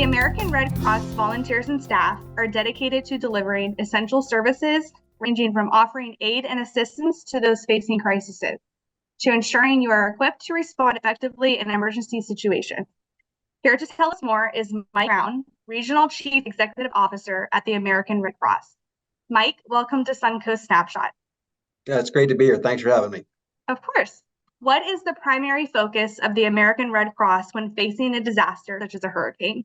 American Red Cross volunteers and staff are dedicated to delivering essential services, ranging from offering aid and assistance to those facing crises, to ensuring you are equipped to respond effectively in emergency situations. Here to tell us more is Mike Brown, Regional Chief Executive Officer at the American Red Cross. Mike, welcome to Suncoast Snapshot. Yeah, it's great to be here. Thanks for having me. Of course. What is the primary focus of the American Red Cross when facing a disaster such as a hurricane?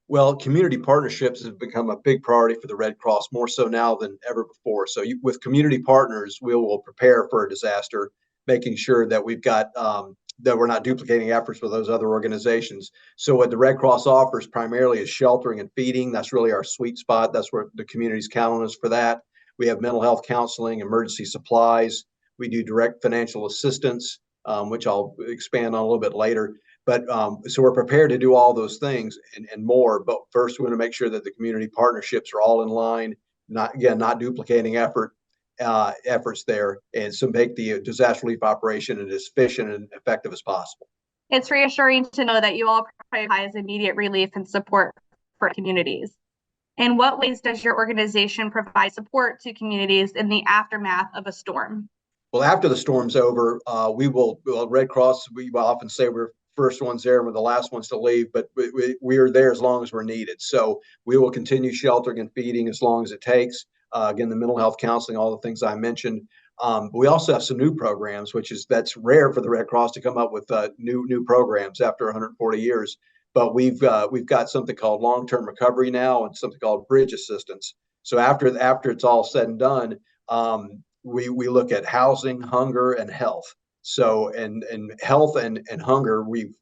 Well, community partnerships have become a big priority for the Red Cross, more so now than ever before. So with community partners, we will prepare for a disaster, making sure that we've got that we're not duplicating efforts with those other organizations. So what the Red Cross offers primarily is sheltering and feeding. That's really our sweet spot. That's where the community's counting on us for that. We have mental health counseling, emergency supplies. We do direct financial assistance, which I'll expand on a little bit later. But so we're prepared to do all those things and more. But first, we want to make sure that the community partnerships are all in line, not duplicating efforts there, and so make the disaster relief operation as efficient and effective as possible. It's reassuring to know that you all prioritize immediate relief and support for communities. In what ways does your organization provide support to communities in the aftermath of a storm? Well, after the storm's over, Red Cross, we often say we're first ones there and we're the last ones to leave, but we are there as long as we're needed. So we will continue sheltering and feeding as long as it takes. Again, the mental health counseling, all the things I mentioned. But we also have some new programs, that's rare for the Red Cross to come up with new programs after 140 years. But we've got something called long-term recovery now and something called bridge assistance. So after it's all said and done, we look at housing, hunger, and health. So and health and hunger, we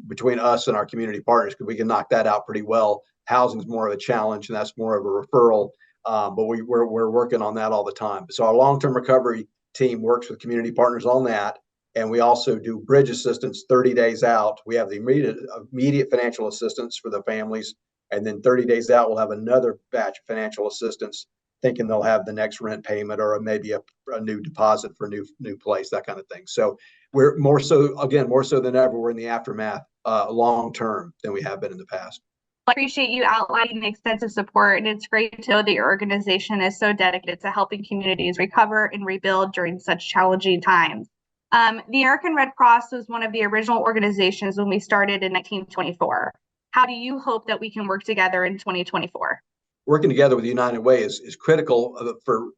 between us and our community partners, we can knock that out pretty well. Housing is more of a challenge, and that's more of a referral. But we're working on that all the time. So our long-term recovery team works with community partners on that, and we also do bridge assistance 30 days out. We have the immediate financial assistance for the families, and then 30 days out, we'll have another batch of financial assistance, thinking they'll have the next rent payment or maybe a new deposit for a new place, that kind of thing. So we're more so than ever, we're in the aftermath long term than we have been in the past. I appreciate you outlining the extensive support, and it's great to know that your organization is so dedicated to helping communities recover and rebuild during such challenging times. The American Red Cross was one of the original organizations when we started in 1924. How do you hope that we can work together in 2024? Working together with the United Way is critical for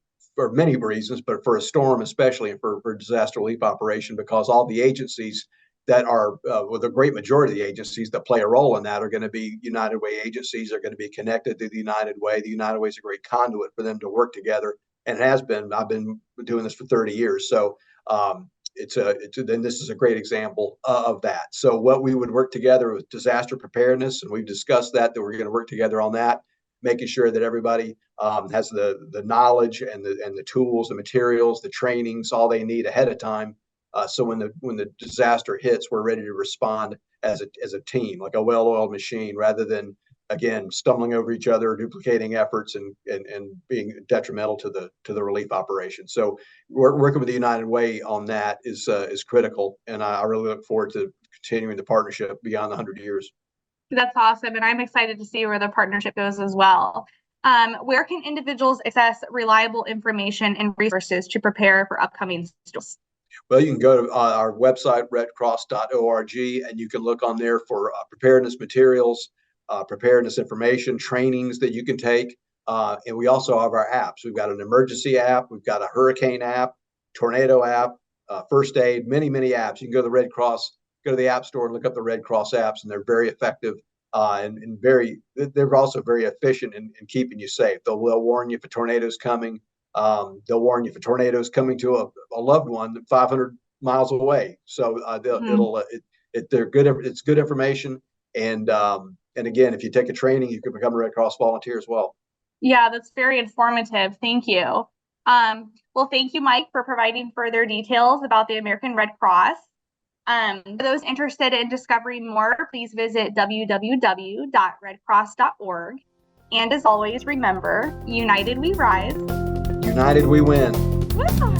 many reasons, but for a storm especially, and for disaster relief operation, because all the agencies that are, the great majority of the agencies that play a role in that are going to be United Way agencies, are going to be connected to the United Way. The United Way is a great conduit for them to work together, and it has been. I've been doing this for 30 years, so then this is a great example of that. So what we would work together with disaster preparedness, and we've discussed that we're going to work together on that, making sure that everybody has the knowledge and the tools, the materials, the trainings, all they need ahead of time. So when the disaster hits, we're ready to respond as a team, like a well-oiled machine, rather than, again, stumbling over each other, duplicating efforts, and being detrimental to the relief operation. So working with the United Way on that is critical, and I really look forward to continuing the partnership beyond the 100 years. That's awesome, and I'm excited to see where the partnership goes as well. Where can individuals access reliable information and resources to prepare for upcoming storms? Well, you can go to our website, redcross.org, and you can look on there for preparedness materials, preparedness information, trainings that you can take. And we also have our apps. We've got an emergency app, we've got a hurricane app, tornado app, first aid, many apps. You can go to the Red Cross, go to the App Store and look up the Red Cross apps, and they're very effective and they're also very efficient in keeping you safe. They'll warn you if a tornado's coming. They'll warn you if a tornado is coming to a loved one 500 miles away. So they're good. It's good information. And again, if you take a training, you can become a Red Cross volunteer as well. Yeah, that's very informative. Thank you. Well, thank you, Mike, for providing further details about the American Red Cross. For those interested in discovering more, please visit www.redcross.org. And as always, remember, united we rise. United we win. Woo!